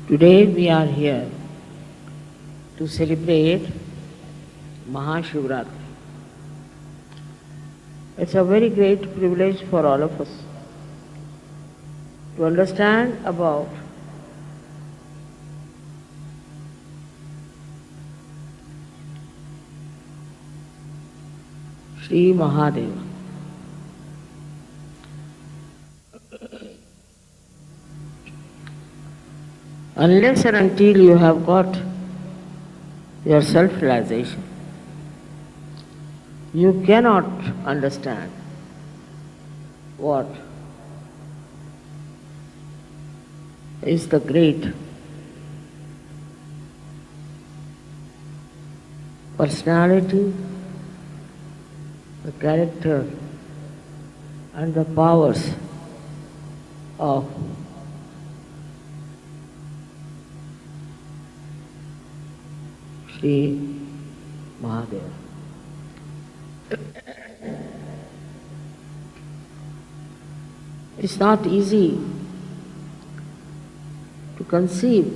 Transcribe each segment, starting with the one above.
Today we are here to celebrate Mahashivaratri. It's a very great privilege for all of us to understand about Shri Mahadeva. Unless and until you have got your self-realization, you cannot understand what is the great personality, the character and the powers of Shri Mahadeva. It's not easy to conceive,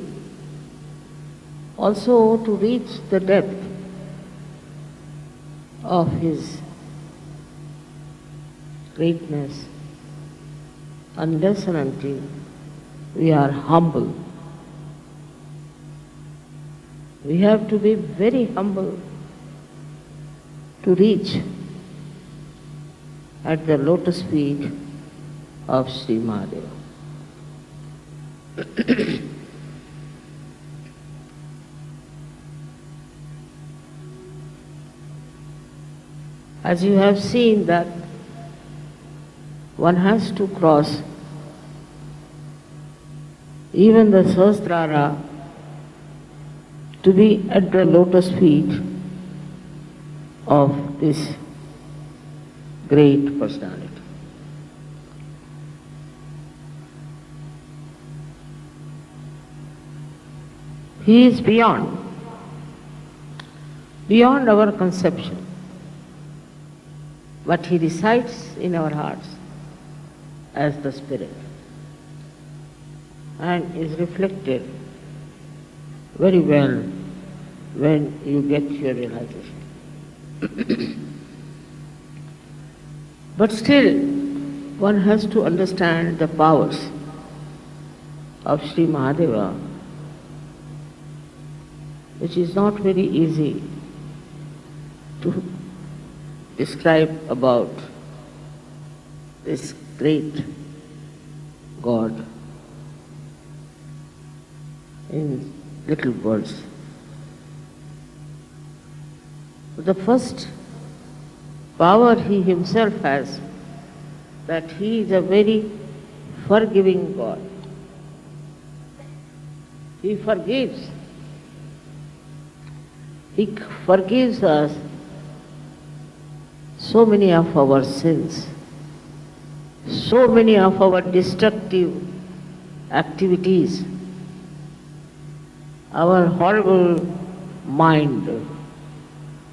also to reach the depth of his greatness unless and until we are humble. We have to be very humble to reach at the lotus feet of Shri Mahadeva. As you have seen that one has to cross even the Sahasrara to be at the lotus feet of this great personality. He is beyond our conception, but he resides in our hearts as the Spirit and is reflected very well when you get your realization. But still, one has to understand the powers of Shri Mahadeva, which is not very easy to describe about this great God in little words. The first power he himself has, that he is a very forgiving God. He forgives. He forgives us so many of our sins, so many of our destructive activities, our horrible mind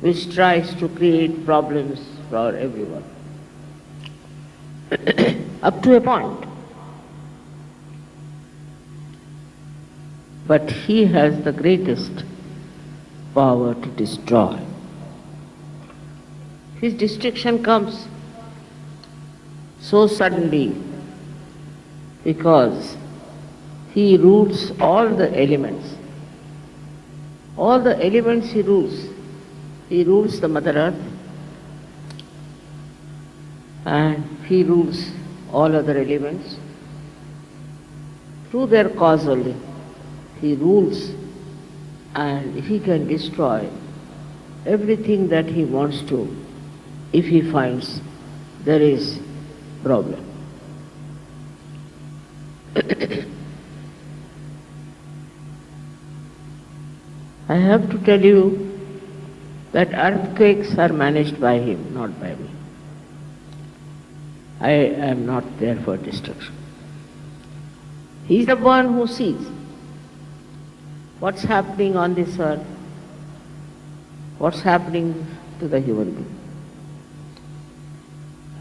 which tries to create problems for everyone. Up to a point. But he has the greatest power to destroy. His destruction comes so suddenly because he rules all the elements. All the elements he rules. He rules the Mother Earth and he rules all other elements. Through their causal, he rules and he can destroy everything that he wants to if he finds there is problem. I have to tell you that earthquakes are managed by him, not by me. I am not there for destruction. He is the one who sees what's happening on this earth, what's happening to the human being.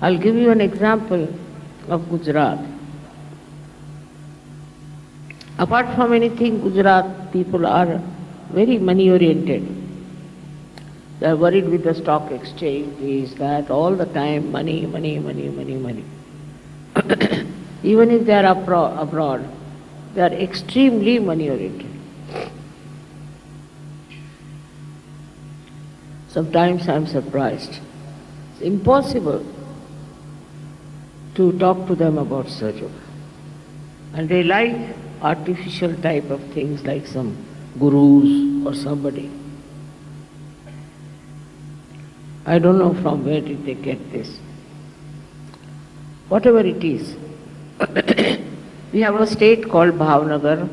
I'll give you an example of Gujarat. Apart from anything, Gujarat people are very money oriented. They are worried with the stock exchange, this, that, all the time, money, money, money, money, money. Even if they are abroad, they are extremely money oriented. Sometimes I am surprised. It's impossible to talk to them about Sahaja Yoga. And they like artificial type of things like some gurus or somebody. I don't know from where did they get this. Whatever it is. We have a state called Bhavnagar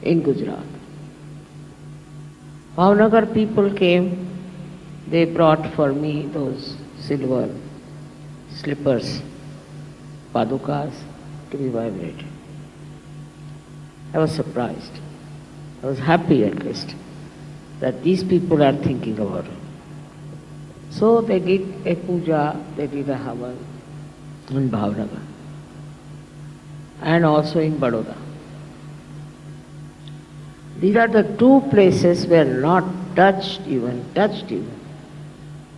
in Gujarat. Bhavnagar people came, they brought for me those silver slippers, padukas, to be vibrated. I was surprised. I was happy at least that these people are thinking about it. So they did a puja, they did a havan in Bhavnagar and also in Baroda. These are the two places where not touched even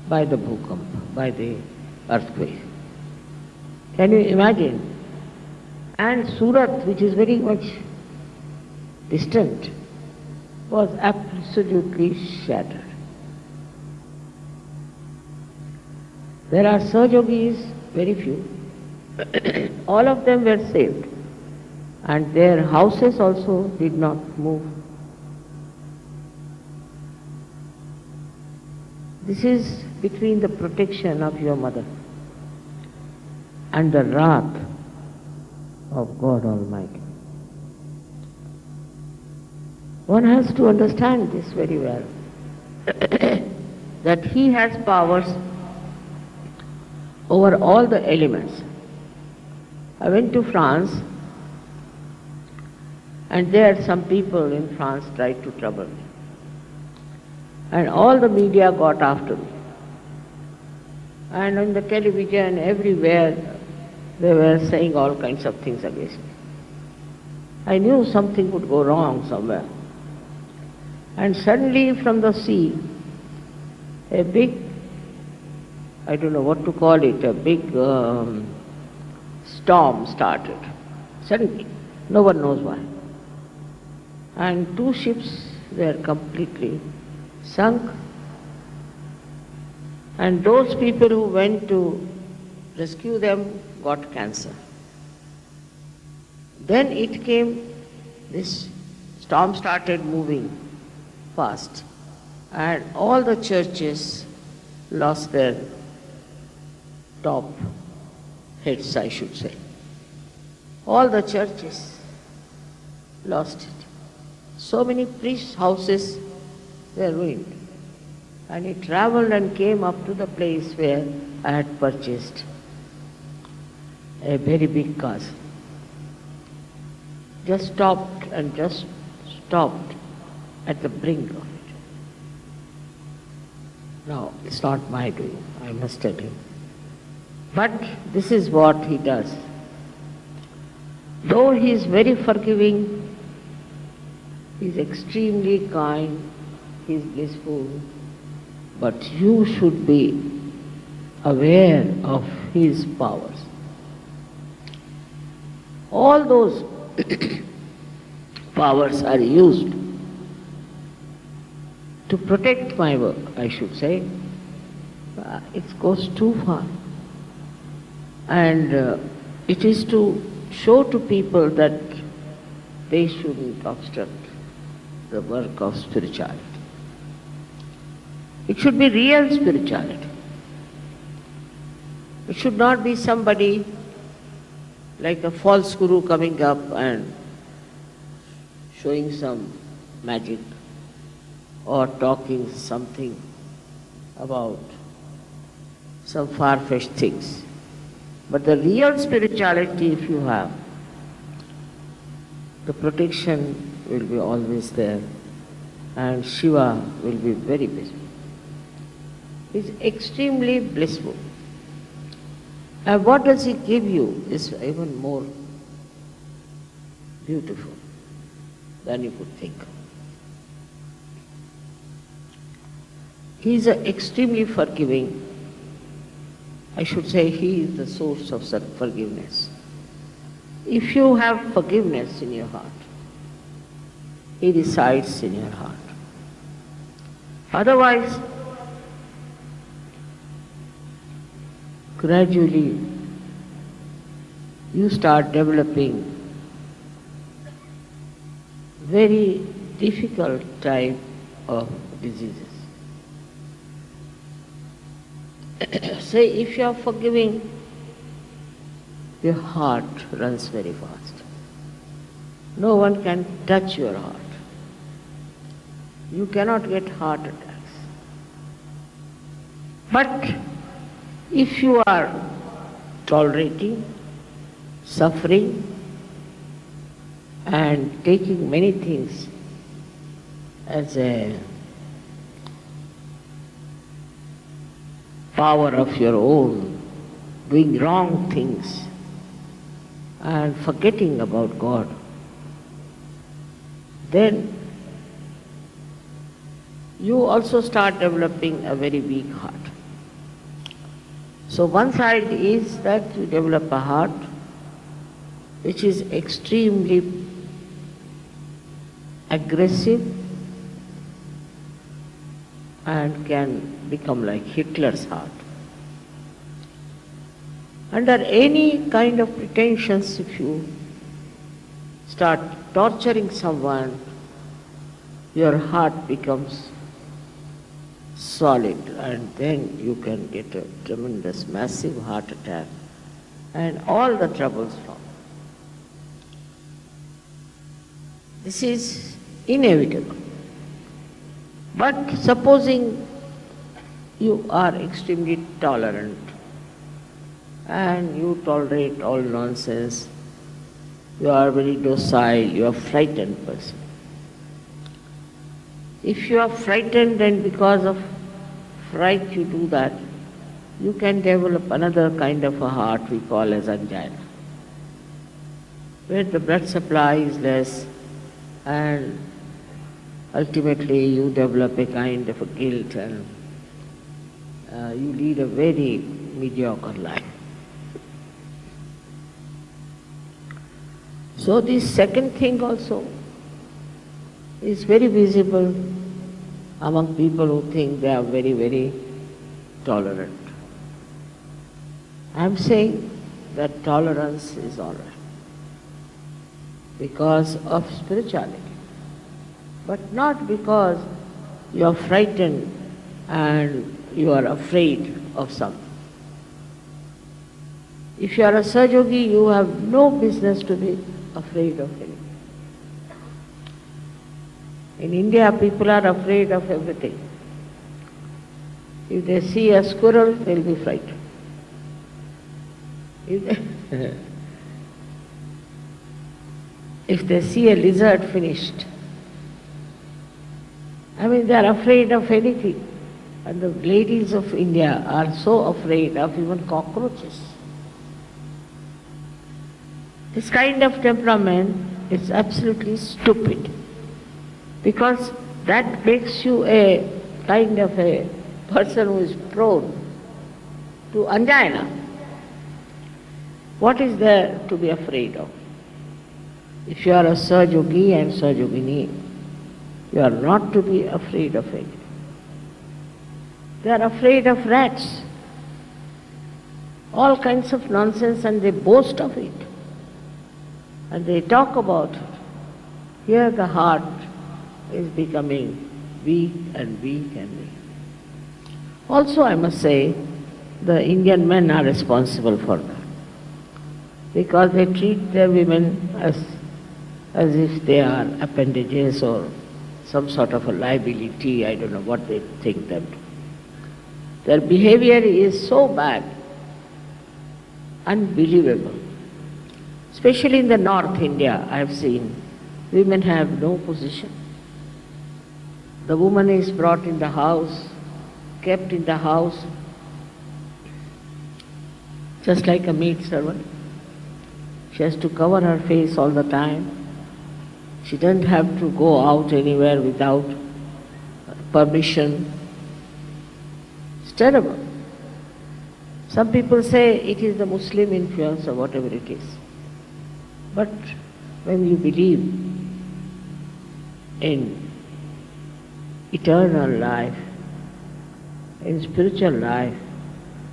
by the bhukamp, by the earthquake. Can you imagine? And Surat, which is very much distant, was absolutely shattered. There are Sahajogis, very few. All of them were saved. And their houses also did not move. This is between the protection of your mother and the wrath of God Almighty. One has to understand this very well, that He has powers over all the elements. I went to France, and there some people in France tried to trouble me. And all the media got after me. And on the television, everywhere, they were saying all kinds of things against me. I knew something would go wrong somewhere. And suddenly from the sea, a big, I don't know what to call it, a big storm started. Suddenly, no one knows why. And two ships were completely sunk. And those people who went to rescue them got cancer. Then it came, this storm started moving fast, and all the churches lost their top heads, I should say. All the churches lost it. So many priests' houses were ruined. And it traveled and came up to the place where I had purchased a very big castle. Just stopped at the brink of it. No, it's not my doing, I must tell you. But this is what He does. Though He is very forgiving, He is extremely kind, He is blissful, but you should be aware of His powers. All those powers are used to protect my work, I should say. It goes too far. And it is to show to people that they shouldn't obstruct the work of spirituality. It should be real spirituality. It should not be somebody like a false guru coming up and showing some magic or talking something about some far-fetched things. But the real spirituality, if you have, the protection will be always there, and Shiva will be very blissful. He is extremely blissful. And what does He give you is even more beautiful than you could think. He is extremely forgiving. I should say he is the source of forgiveness. If you have forgiveness in your heart, he resides in your heart. Otherwise, gradually you start developing very difficult type of diseases. Say, if you are forgiving, your heart runs very fast. No one can touch your heart. You cannot get heart attacks. But if you are tolerating, suffering, and taking many things as a power of your own, doing wrong things and forgetting about God, then you also start developing a very weak heart. So one side is that you develop a heart which is extremely aggressive and can become like Hitler's heart. Under any kind of pretensions, if you start torturing someone, your heart becomes solid, and then you can get a tremendous, massive heart attack and all the troubles from. This is inevitable. But supposing you are extremely tolerant and you tolerate all nonsense, you are very docile, you are a frightened person. If you are frightened and because of fright you do that, you can develop another kind of a heart we call as angina, where the blood supply is less and ultimately you develop a kind of a guilt and you lead a very mediocre life. So this second thing also is very visible among people who think they are very, very tolerant. I am saying that tolerance is all right because of spirituality, but not because you are frightened and you are afraid of something. If you are a Sahajogi, you have no business to be afraid of anything. In India, people are afraid of everything. If they see a squirrel, they will be frightened. If they see a lizard, finished. I mean, they are afraid of anything. And the ladies of India are so afraid of even cockroaches. This kind of temperament is absolutely stupid, because that makes you a kind of a person who is prone to angina. What is there to be afraid of? If you are a Sahajogi and Sahajogini, you are not to be afraid of anything. They are afraid of rats, all kinds of nonsense, and they boast of it. And they talk about it. Here the heart is becoming weak and weak and weak. Also, I must say, the Indian men are responsible for that, because they treat their women as if they are appendages or some sort of a liability. I don't know what they think them to. Their behavior is so bad, unbelievable. Especially in the North India, I have seen women have no position. The woman is brought in the house, kept in the house, just like a maid servant. She has to cover her face all the time. She doesn't have to go out anywhere without permission. It's terrible. Some people say it is the Muslim influence or whatever it is. But when you believe in eternal life, in spiritual life,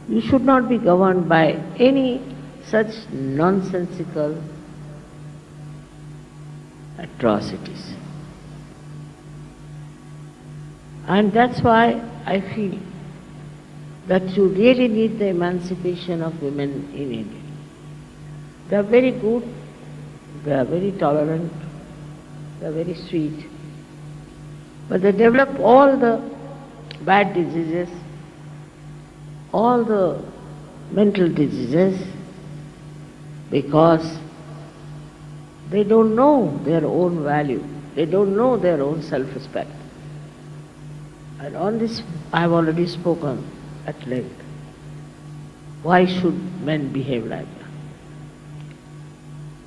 you should not be governed by any such nonsensical atrocities. And that's why I feel that you really need the emancipation of women in India. They are very good, they are very tolerant, they are very sweet, but they develop all the bad diseases, all the mental diseases, because they don't know their own value, they don't know their own self-respect. And on this I have already spoken at length. Why should men behave like that?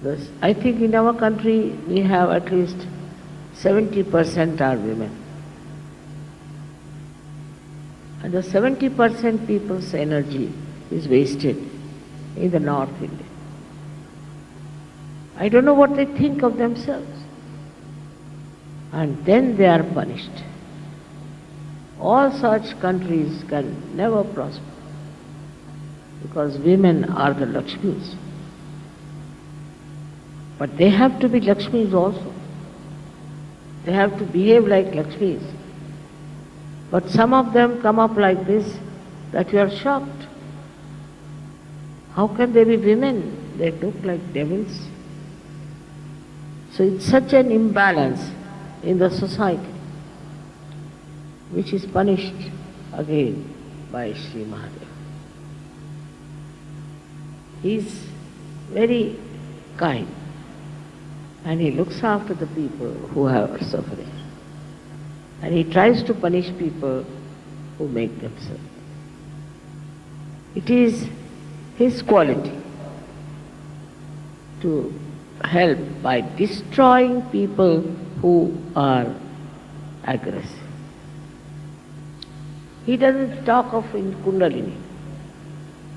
Thus, I think in our country we have at least 70% are women. And the 70% people's energy is wasted in the North India. I don't know what they think of themselves. And then they are punished. All such countries can never prosper because women are the Lakshmis. But they have to be Lakshmis also. They have to behave like Lakshmis. But some of them come up like this that you are shocked. How can they be women? They look like devils. So it's such an imbalance in the society, which is punished again by Shri Mahadeva. He is very kind and he looks after the people who are suffering. And he tries to punish people who make them suffer. It is his quality to help by destroying people who are aggressive. He doesn't talk of in Kundalini.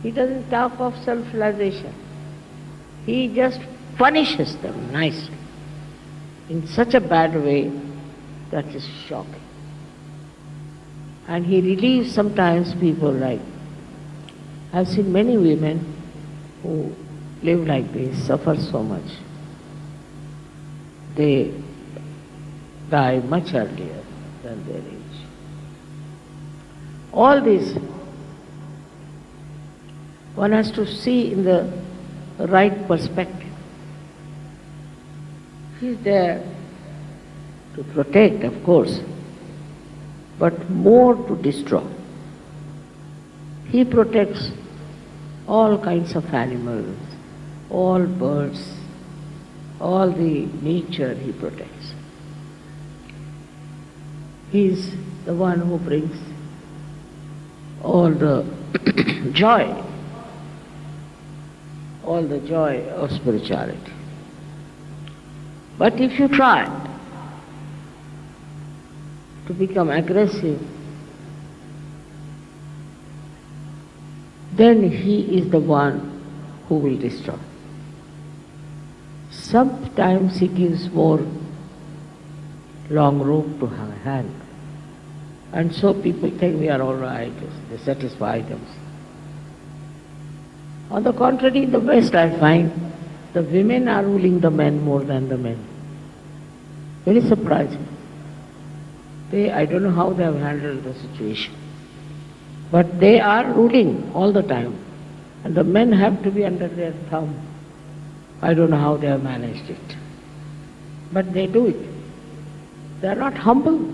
He doesn't talk of self-realization. He just punishes them nicely in such a bad way that is shocking. And he relieves sometimes people like, I've seen many women who live like this, suffer so much. They die much earlier than their age. All this one has to see in the right perspective. He is there to protect, of course, but more to destroy. He protects all kinds of animals, all birds, all the nature he protects. He is the one who brings all the joy of spirituality. But if you try to become aggressive, then he is the one who will destroy. Sometimes he gives more long rope to hand. And so people think we are all right, they satisfy themselves. On the contrary, in the West I find the women are ruling the men more than the men. Very surprising. I don't know how they have handled the situation. But they are ruling all the time. And the men have to be under their thumb. I don't know how they have managed it. But they do it. They are not humble.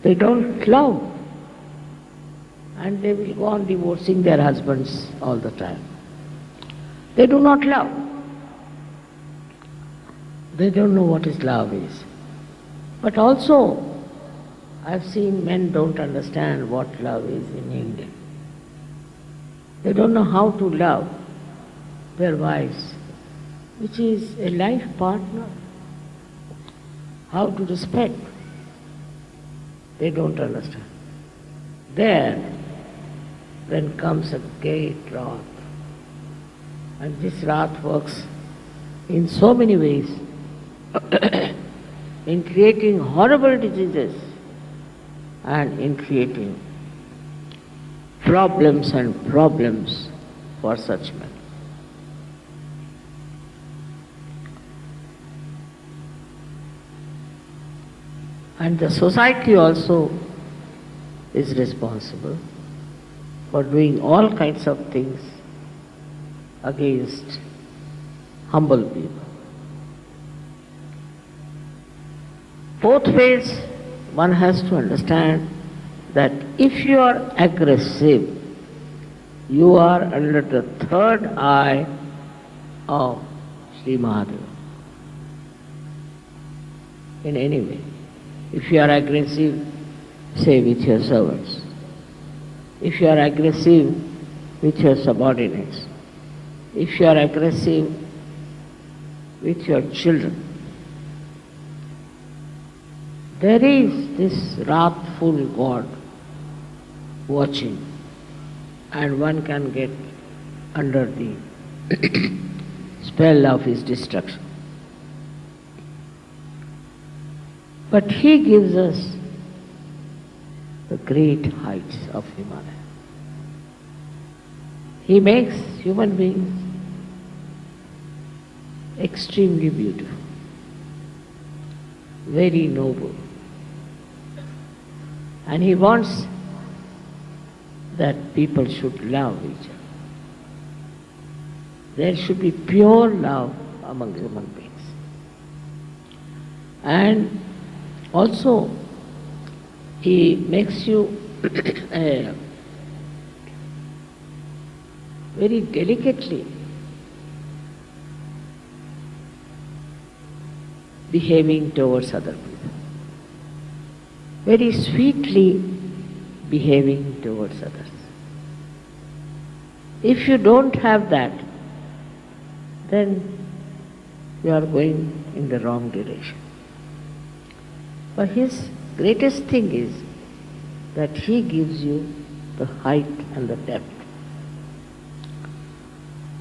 They don't love. And they will go on divorcing their husbands all the time. They do not love. They don't know what is love is. But also, I've seen men don't understand what love is in India. They don't know how to love their wives, which is a life partner. how to respect. They don't understand. There, then comes a great wrath. And this wrath works in so many ways in creating horrible diseases and in creating problems and problems for such men. And the society also is responsible for doing all kinds of things against humble people. Both ways one has to understand that if you are aggressive, you are under the third eye of Shri Mahadeva. In any way. If you are aggressive, say with your servants. If you are aggressive with your subordinates. If you are aggressive with your children. There is this wrathful God watching, and one can get under the spell of his destruction. But he gives us the great heights of Himalaya. He makes human beings extremely beautiful, very noble. And he wants that people should love each other. There should be pure love among human beings. And also, he makes you very delicately behaving towards other people, very sweetly behaving towards others. If you don't have that, then you are going in the wrong direction. But his greatest thing is that he gives you the height and the depth.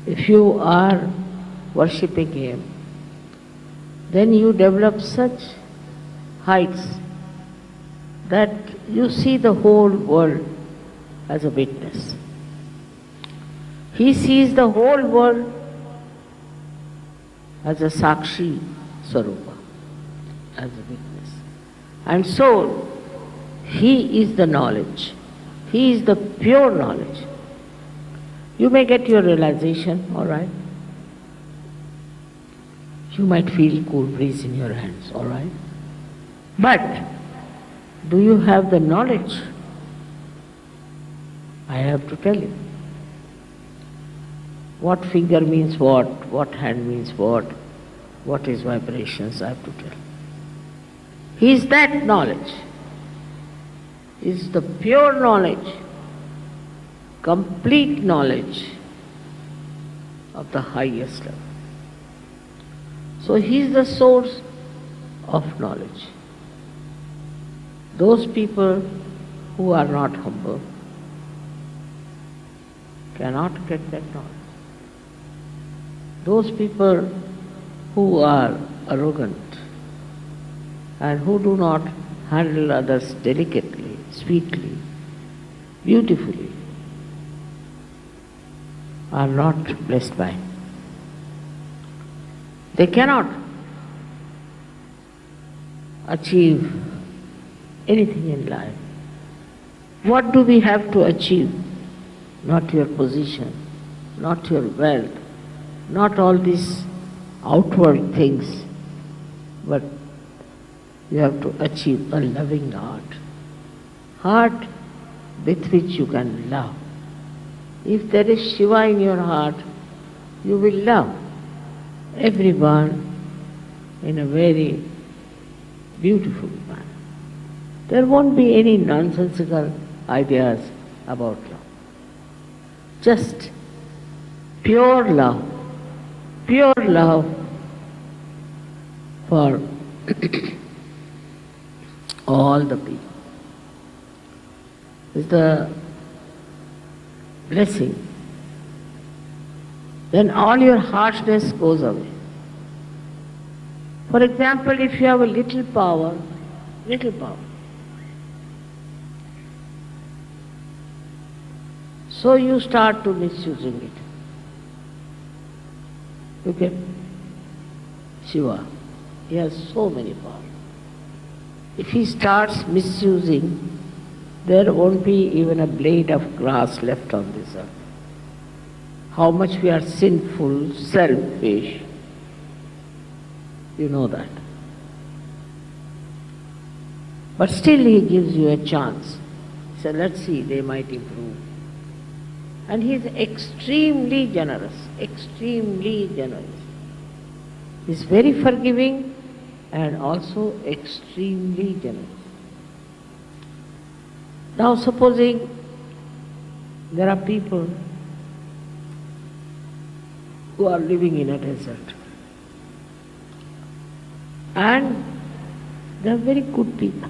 If you are worshipping him, then you develop such heights that you see the whole world as a witness. He sees the whole world as a Sakshi Swarupa, as a witness. And so, he is the knowledge. He is the pure knowledge. You may get your realization, all right? You might feel cool breeze in your hands, all right? But, do you have the knowledge? I have to tell you. What finger means what hand means what is vibrations, I have to tell you. He is that knowledge. He is the pure knowledge, complete knowledge of the highest level. So he is the source of knowledge. Those people who are not humble cannot get that knowledge. Those people who are arrogant and who do not handle others delicately, sweetly, beautifully, are not blessed by. They cannot achieve anything in life. What do we have to achieve? Not your position, not your wealth, not all these outward things, but you have to achieve a loving heart with which you can love. If there is Shiva in your heart, you will love everyone in a very beautiful manner. There won't be any nonsensical ideas about love. Just pure love for all the people. Is the blessing. Then all your harshness goes away. For example, if you have a little power, so you start to misusing it. Look at Shiva. He has so many powers. If he starts misusing, there won't be even a blade of grass left on this earth. How much we are sinful, selfish, you know that. But still he gives you a chance. So let's see, they might improve. And he is extremely generous, extremely generous. He is very forgiving and also extremely generous. Now supposing there are people who are living in a desert and they are very good people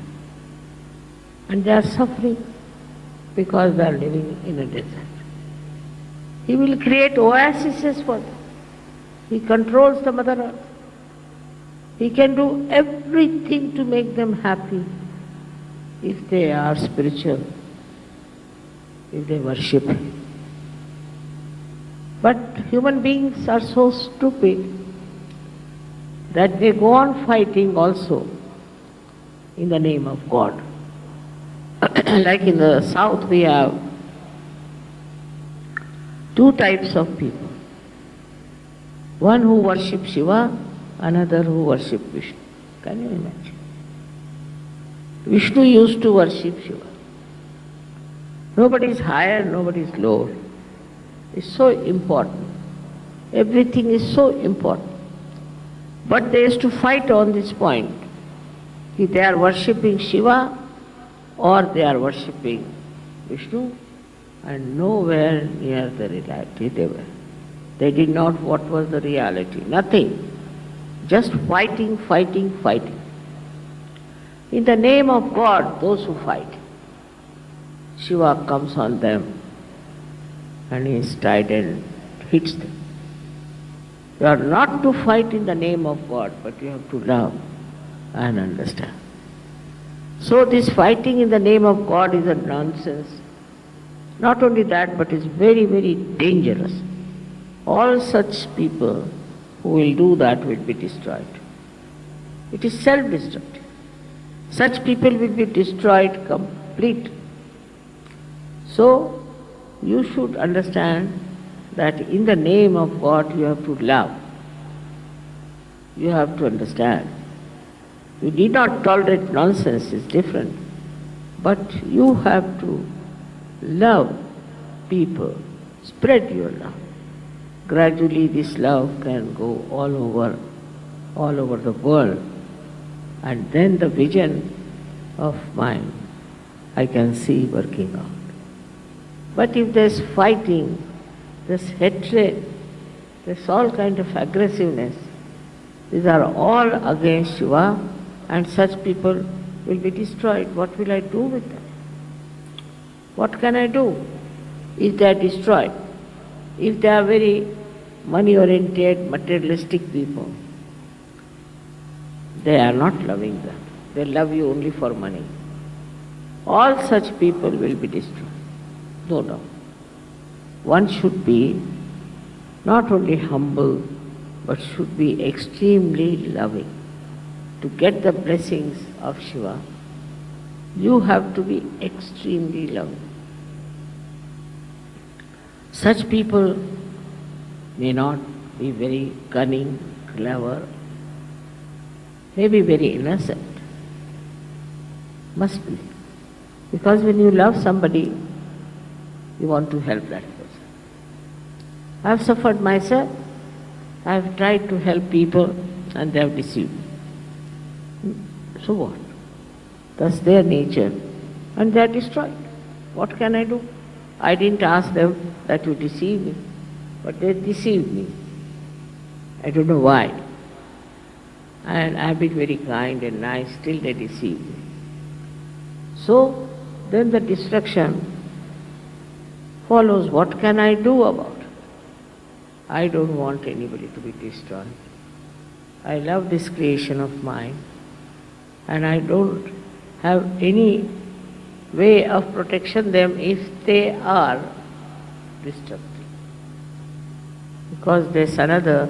and they are suffering because they are living in a desert. He will create oases for them. He controls the Mother Earth. He can do everything to make them happy if they are spiritual, if they worship Him. But human beings are so stupid that they go on fighting also in the name of God. Like in the south we have two types of people. One who worships Shiva, another who worships Vishnu. Can you imagine? Vishnu used to worship Shiva. Nobody is higher, nobody is lower. It's so important. Everything is so important. But they used to fight on this point. If they are worshipping Shiva or they are worshipping Vishnu, and nowhere near the reality they were. They did not what was the reality, nothing. Just fighting, fighting, fighting. In the name of God, those who fight, Shiva comes on them and his trident hits them. You are not to fight in the name of God, but you have to love and understand. So this fighting in the name of God is a nonsense. Not only that, but it's very, very dangerous. All such people who will do that will be destroyed. It is self-destructive. Such people will be destroyed complete. So, you should understand that in the name of God you have to love. You have to understand. You need not tolerate nonsense, it's different. But you have to love people, spread your love. Gradually this love can go all over the world. And then the vision of mine I can see working out. But if there's fighting, there's hatred, there's all kind of aggressiveness, these are all against Shiva, and such people will be destroyed. What will I do with them? What can I do if they are destroyed? If they are very money-oriented, materialistic people, they are not loving them. They love you only for money. All such people will be destroyed. No doubt. One should be not only humble, but should be extremely loving. To get the blessings of Shiva, you have to be extremely loving. Such people may not be very cunning, clever, may be very innocent. Must be. Because when you love somebody, you want to help that person. I have suffered myself. I have tried to help people and they have deceived me. So what? That's their nature and they are destroyed. What can I do? I didn't ask them that you deceive me, but they deceived me. I don't know why. And I have been very kind and nice, still they deceive me. So then the destruction follows. What can I do about it? I don't want anybody to be destroyed. I love this creation of mine, and I don't have any way of protection them if they are destructive. Because there's another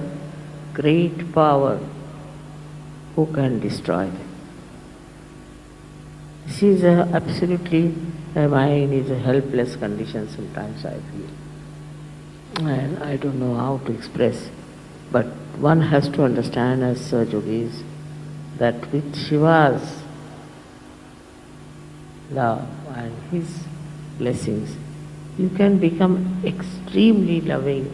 great power who can destroy them. This is absolutely, the mind is a helpless condition sometimes, I feel. And I don't know how to express. But one has to understand as Sir Yogis that with Shiva's love and his blessings, you can become extremely loving,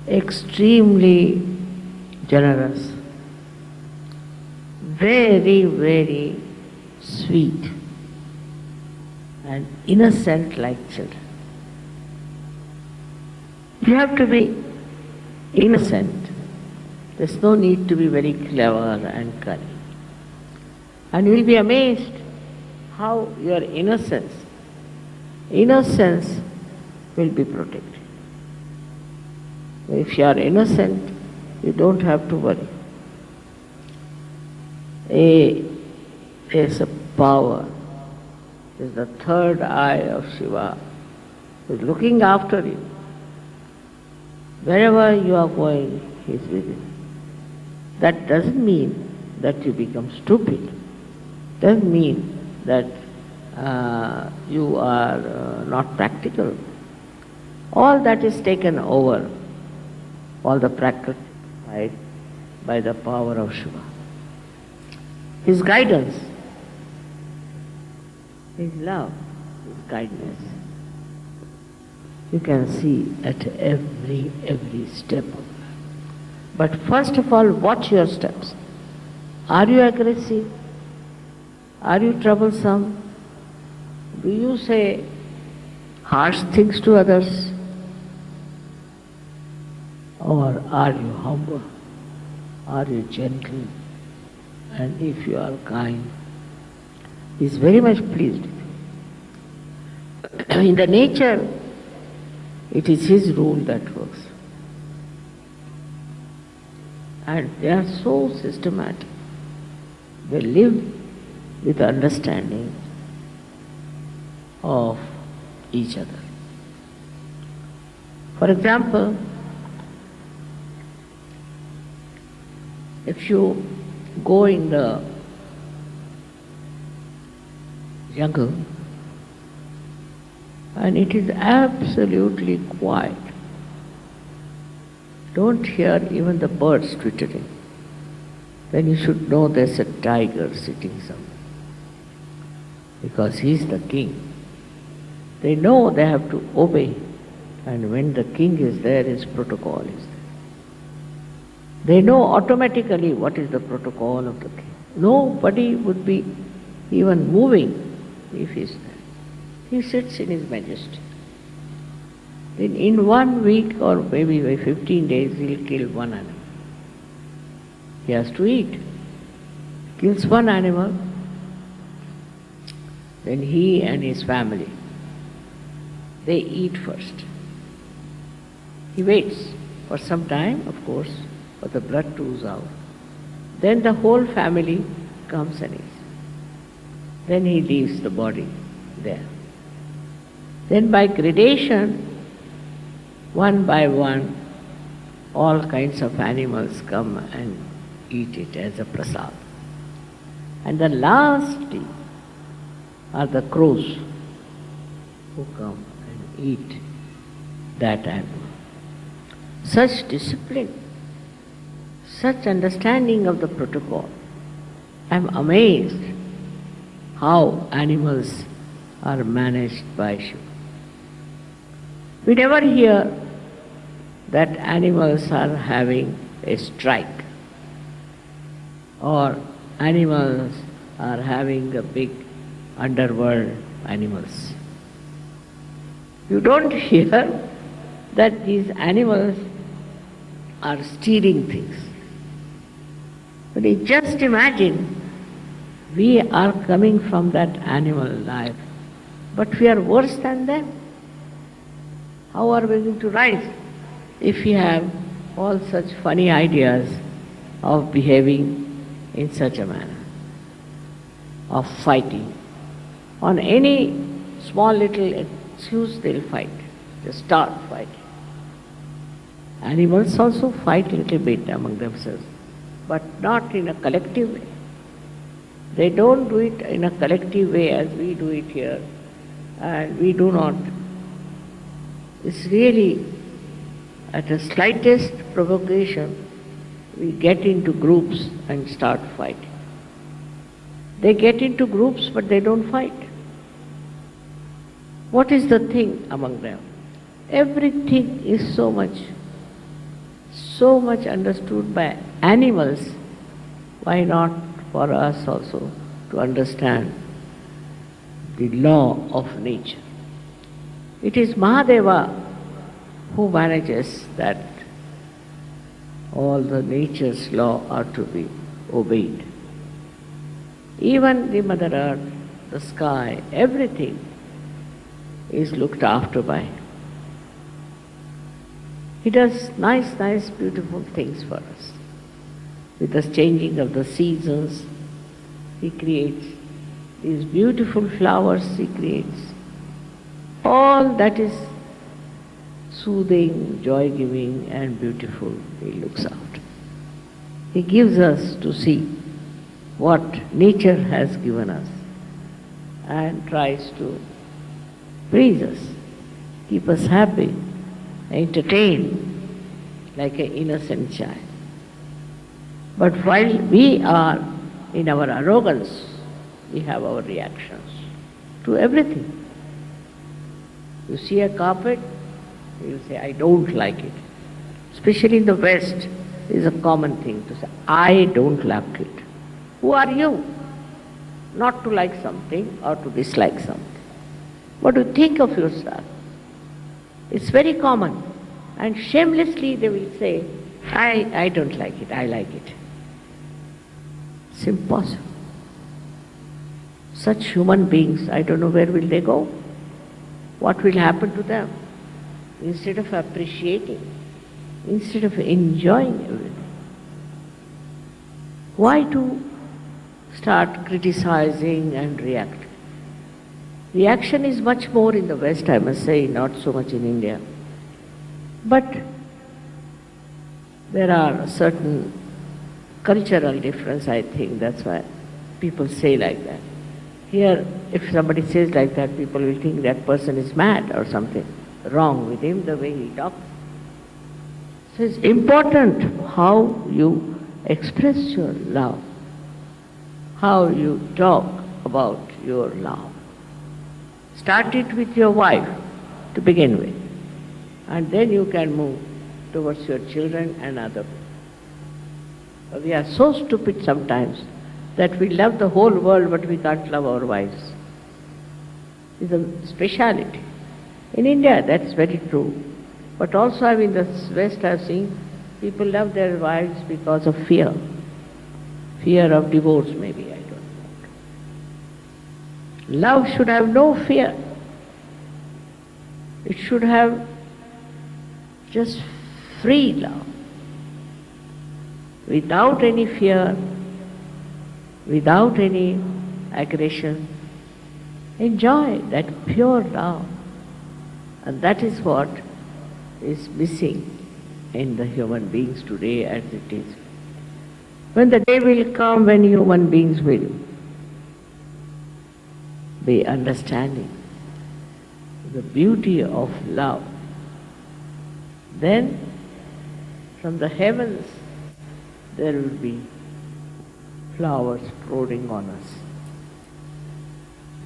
extremely generous, very, very sweet and innocent like children. You have to be innocent. There's no need to be very clever and cunning. And you will be amazed how your innocence will be protected. If you are innocent, you don't have to worry. There's a power, there's the third eye of Shiva, who is looking after you. Wherever you are going, he is with you. That doesn't mean that you become stupid. Doesn't mean that you are not practical. All that is taken over, all the practical side, by the power of Shiva. His guidance, his love, his kindness, you can see at every step of life. But first of all, watch your steps. Are you aggressive? Are you troublesome? Do you say harsh things to others? Or are you humble? Are you gentle? And if you are kind, he is very much pleased with you. In the nature, it is his rule that works. And they are so systematic. They live with understanding of each other. For example, if you go in the jungle and it is absolutely quiet, don't hear even the birds twittering, then you should know there's a tiger sitting somewhere. Because he's the king. They know they have to obey, and when the king is there, his protocol is there. They know automatically what is the protocol of the king. Nobody would be even moving if he's there. He sits in his majesty. Then in 1 week or maybe by 15 days, he'll kill one animal. He has to eat. Kills one animal, then he and his family, they eat first. He waits for some time, of course, for the blood to ooze out. Then the whole family comes and eats. Then he leaves the body there. Then by gradation, one by one, all kinds of animals come and eat it as a prasad. And the last day are the crows who come and eat that animal. Such discipline, such understanding of the protocol. I am amazed how animals are managed by Shiva. We never hear that animals are having a strike or animals are having a big underworld animals. You don't hear that these animals are stealing things. But you just imagine We are coming from that animal life, but we are worse than them. How are we going to rise if we have all such funny ideas of behaving in such a manner, of fighting? On any small little excuse they'll fight, they start fighting. Animals also fight a little bit among themselves, but not in a collective way. They don't do it in a collective way as we do it here, and we do not. It's really at the slightest provocation we get into groups and start fighting. They get into groups but they don't fight. What is the thing among them? Everything is so much understood by animals. Why not for us also to understand the law of nature? It is Mahadeva who manages that all the nature's law are to be obeyed. Even the Mother Earth, the sky, everything is looked after by him. He does nice, beautiful things for us. With the changing of the seasons, he creates these beautiful flowers, he creates. All that is soothing, joy-giving and beautiful, he looks after. He gives us to see what nature has given us and tries to please us, keep us happy, entertain like an innocent child. But while we are in our arrogance, we have our reactions to everything. You see a carpet, you say, I don't like it. Especially in the West, it is a common thing to say, I don't like it. Who are you not to like something or to dislike something? What do you think of yourself? It's very common. And shamelessly they will say, I don't like it, I like it. It's impossible. Such human beings, I don't know where will they go. What will happen to them? Instead of appreciating, instead of enjoying everything. Why to start criticizing and reacting? Reaction is much more in the West, I must say, not so much in India. But there are certain cultural difference, I think, that's why people say like that. Here, if somebody says like that, people will think that person is mad or something wrong with him, the way he talks. So it's important how you express your love, how you talk about your love. Start it with your wife to begin with, and then you can move towards your children and other people. We are so stupid sometimes that we love the whole world but we can't love our wives. It's a speciality. In India that's very true. But also in the West I've seen people love their wives because of fear. Fear of divorce maybe, I don't know. Love should have no fear. It should have just free love. Without any fear, without any aggression. Enjoy that pure love. And that is what is missing in the human beings today as it is. When the day will come when human beings will be understanding the beauty of love, then from the heavens there will be flowers pouring on us.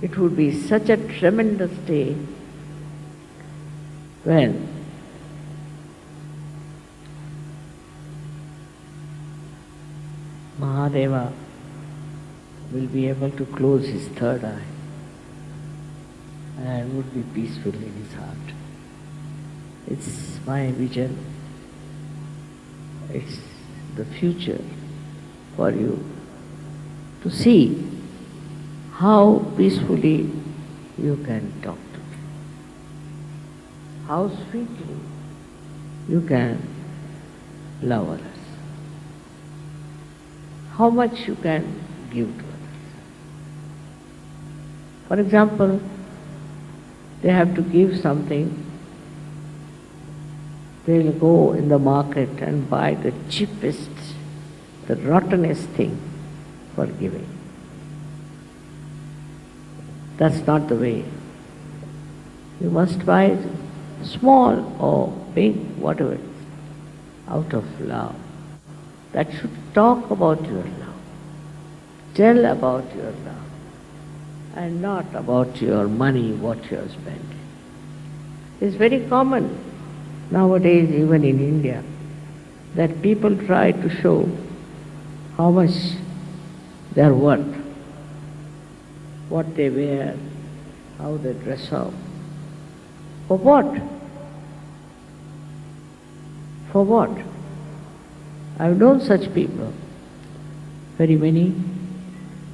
It would be such a tremendous day when Mahadeva will be able to close his third eye and would be peaceful in his heart. It's my vision. It's the future for you to see how peacefully you can talk to them, how sweetly you can love others, how much you can give to others. For example, they have to give something, they'll go in the market and buy the cheapest, the rottenest thing for giving. That's not the way. You must buy it small or big, whatever it is, out of love. That should talk about your love, tell about your love, and not about your money, what you are spending. It's very common nowadays, even in India, that people try to show how much they are worth, what they wear, how they dress up. For what? For what? I've known such people, very many.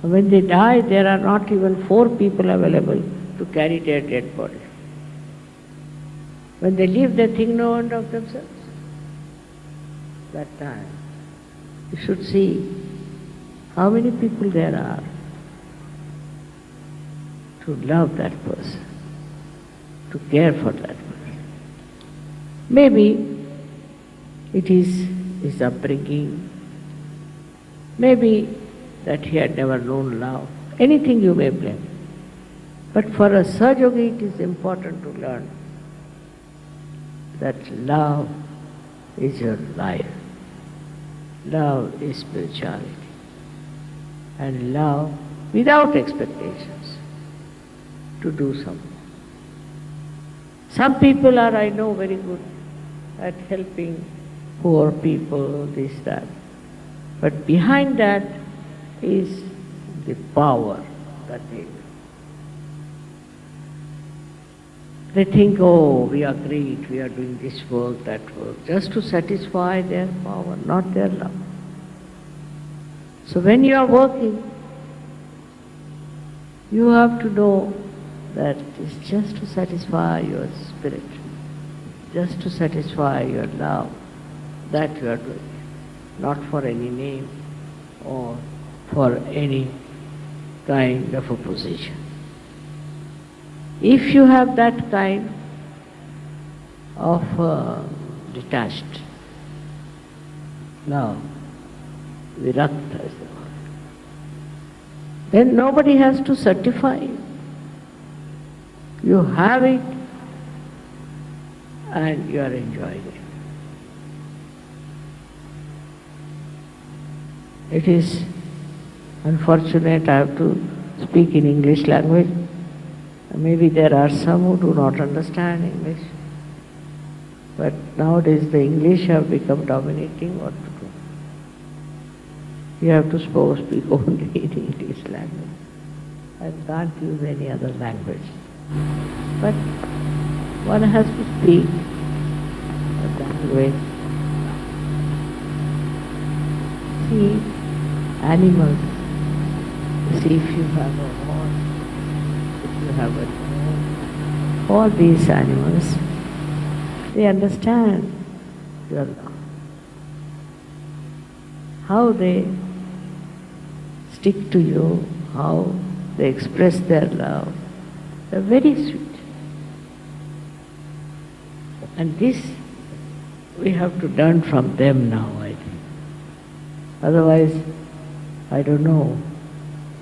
When they die, there are not even 4 people available to carry their dead body. When they leave, they think no one of themselves. That time, you should see how many people there are to love that person, to care for that person. Maybe it is his upbringing, maybe that he had never known love, anything you may blame. But for a Sahaja-yogi, it is important to learn that love is your life. Love is spirituality. And love without expectations to do something. Some people are, I know, very good at helping poor people, this, that. But behind that is the power that they think, oh, we are great, we are doing this work, that work, just to satisfy their power, not their love. So when you are working, you have to know that it's just to satisfy your spirit, just to satisfy your love, that you are doing, not for any name or for any kind of a position. If you have that kind of detached love, virakta is the word, then nobody has to certify you. You have it and you are enjoying it. It is unfortunate I have to speak in English language. Maybe there are some who do not understand English. But nowadays the English have become dominating. What to do? You have to speak only in English language and can't use any other language. But one has to speak a language. See animals. See if you have a horse, if you have a dog. All these animals, they understand your love. How they stick to you, how they express their love. They're very sweet. And this we have to learn from them now, I think. Otherwise, I don't know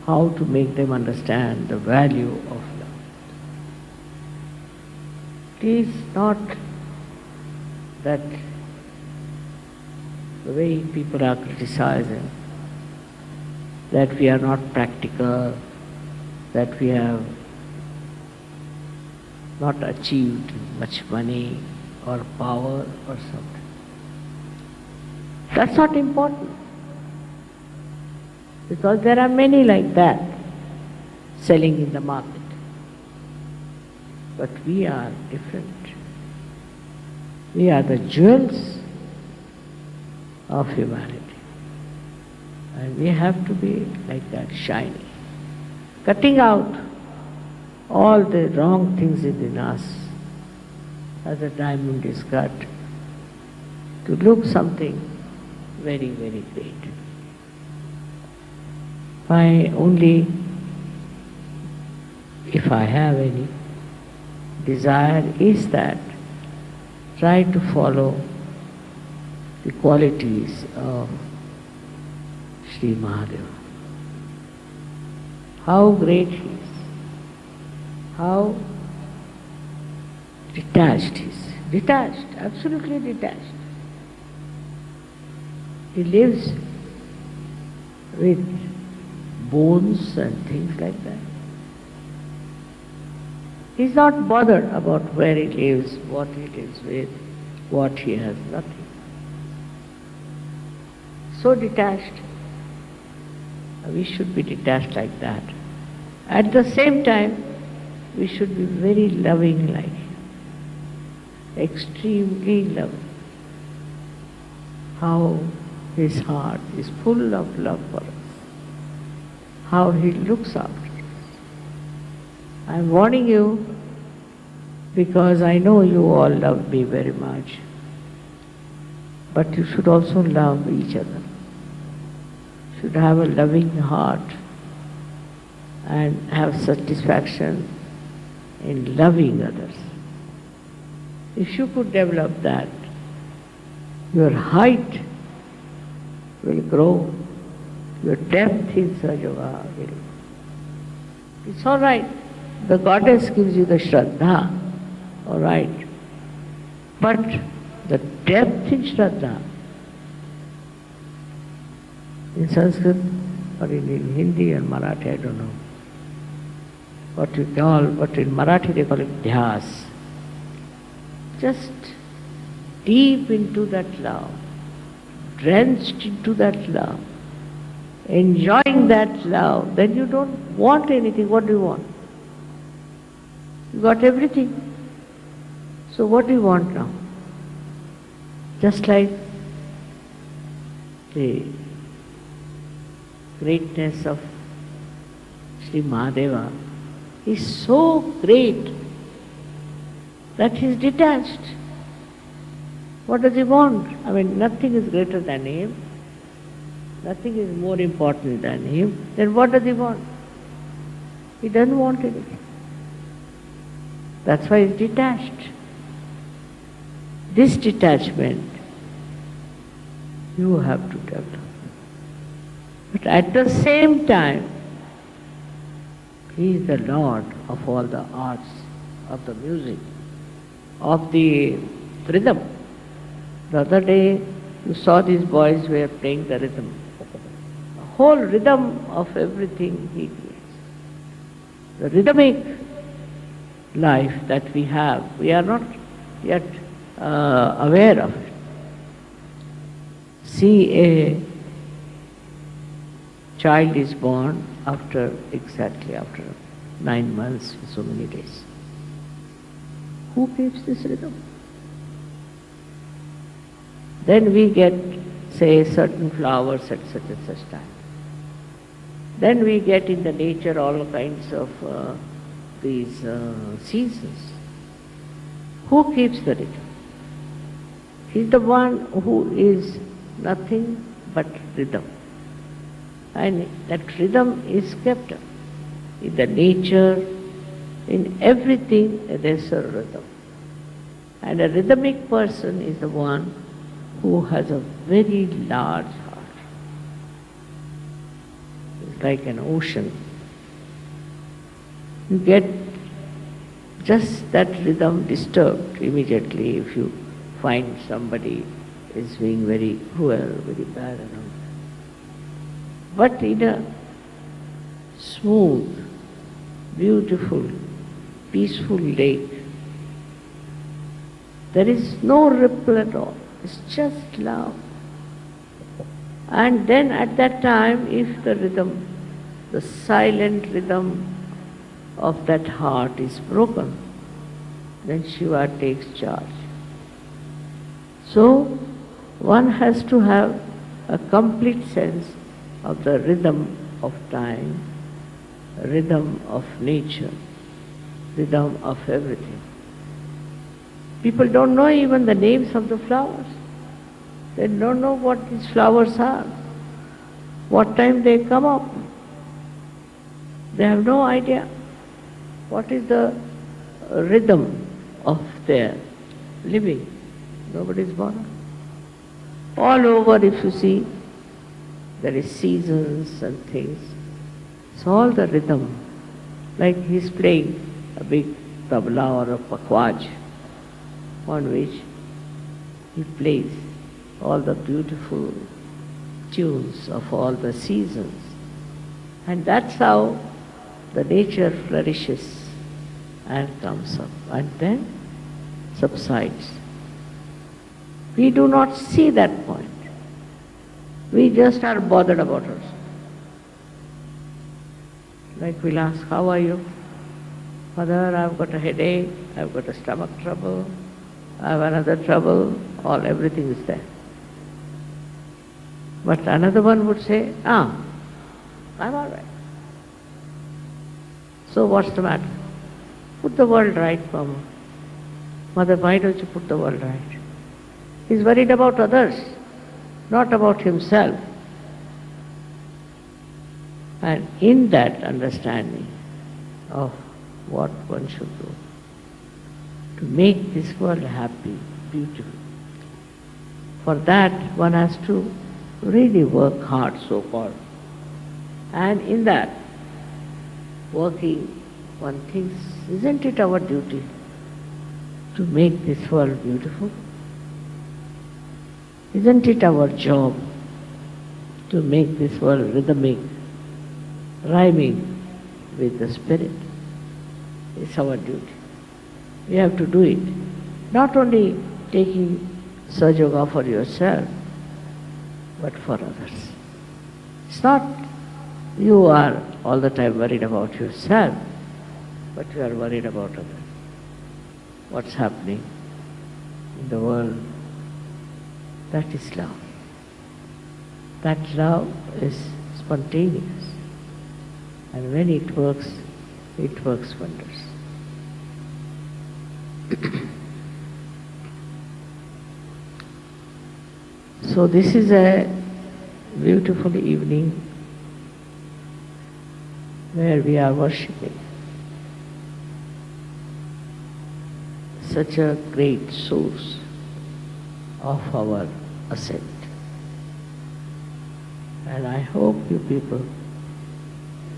how to make them understand the value of love. It is not that the way people are criticizing, that we are not practical, that we have not achieved much money or power or something. That's not important. Because there are many like that selling in the market. But we are different. We are the jewels of humanity. And we have to be like that, shiny. cutting out all the wrong things within us as a diamond is cut to look something very, very great. If I have any desire, is that try to follow the qualities of Shri Mahadeva. How great he is, how detached he is. Detached, absolutely detached. He lives with bones and things like that. He's not bothered about where he lives, what he lives with, what he has, nothing. So detached. We should be detached like that. At the same time, we should be very loving like him. Extremely loving. How his heart is full of love for us. How he looks after us. I am warning you because I know you all love me very much. But you should also love each other. Should have a loving heart and have satisfaction in loving others. If you could develop that, your height will grow, your depth in Sajava will. It's all right. The goddess gives you the Shraddha, all right. But the depth in Shraddha, in Sanskrit or in Hindi and Marathi, I don't know what you call, but in Marathi they call it dhyas. Just deep into that love, drenched into that love, enjoying that love, then you don't want anything. What do you want? You got everything. So what do you want now? Just like the greatness of Shri Mahadeva is so great that he is detached. What does he want? I mean, nothing is greater than him. Nothing is more important than him. Then what does he want? He doesn't want anything. That's why he is detached. This detachment you have to develop. But at the same time, he is the Lord of all the arts, of the music, of the rhythm. The other day you saw these boys were playing the rhythm. The whole rhythm of everything he creates. The rhythmic life that we have, we are not yet aware of it. See, a child is born exactly after 9 months, so many days. Who keeps this rhythm? Then we get, say, certain flowers at such and such time. Then we get in the nature all kinds of these seasons. Who keeps the rhythm? He's the one who is nothing but rhythm. And that rhythm is kept up. In the nature, in everything, there's a rhythm. And a rhythmic person is the one who has a very large heart. It's like an ocean. You get just that rhythm disturbed immediately if you find somebody is being very cruel, very bad and all that. But in a smooth, beautiful, peaceful lake, there is no ripple at all. It's just love. And then at that time, if the rhythm, the silent rhythm of that heart is broken, then Shiva takes charge. So, one has to have a complete sense of the rhythm of time rhythm of nature, rhythm of everything. People don't know even the names of the flowers. They don't know what these flowers are, what time they come up. They have no idea what is the rhythm of their living. Nobody's bothered. All over, if you see, there is seasons and things. It's all the rhythm. Like he's playing a big tabla or a pakwaj on which he plays all the beautiful tunes of all the seasons. And that's how the nature flourishes and comes up and then subsides. We do not see that point. We just are bothered about us. Like we'll ask, how are you? Mother, I've got a headache, I've got a stomach trouble, I have another trouble, everything is there. But another one would say, I'm all right. So what's the matter? Put the world right, Mama. Mother, why don't you put the world right? He's worried about others, not about himself. And in that understanding of what one should do, to make this world happy, beautiful, for that one has to really work hard, so-called. And in that working, one thinks, isn't it our duty to make this world beautiful? Isn't it our job to make this world rhythmic, rhyming with the spirit? It's our duty. We have to do it. Not only taking Sahaja Yoga for yourself, but for others. It's not you are all the time worried about yourself, but you are worried about others. What's happening in the world? That is love. That love is spontaneous. And when it works wonders. So this is a beautiful evening where we are worshipping such a great source of our ascent. And I hope you people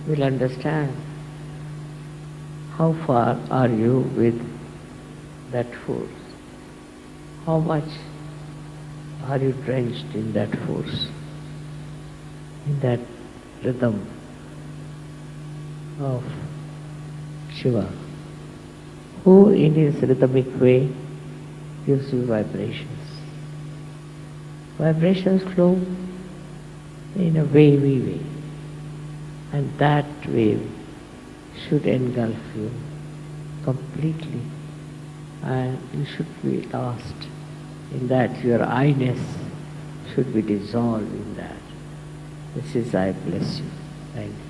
will understand how far are you with that force, how much are you drenched in that force, in that rhythm of Shiva, who in his rhythmic way gives you vibrations. Vibrations flow in a wavy way, and that wave should engulf you completely, and you should be lost in that. Your I-ness should be dissolved in that. This is I bless you. Thank you.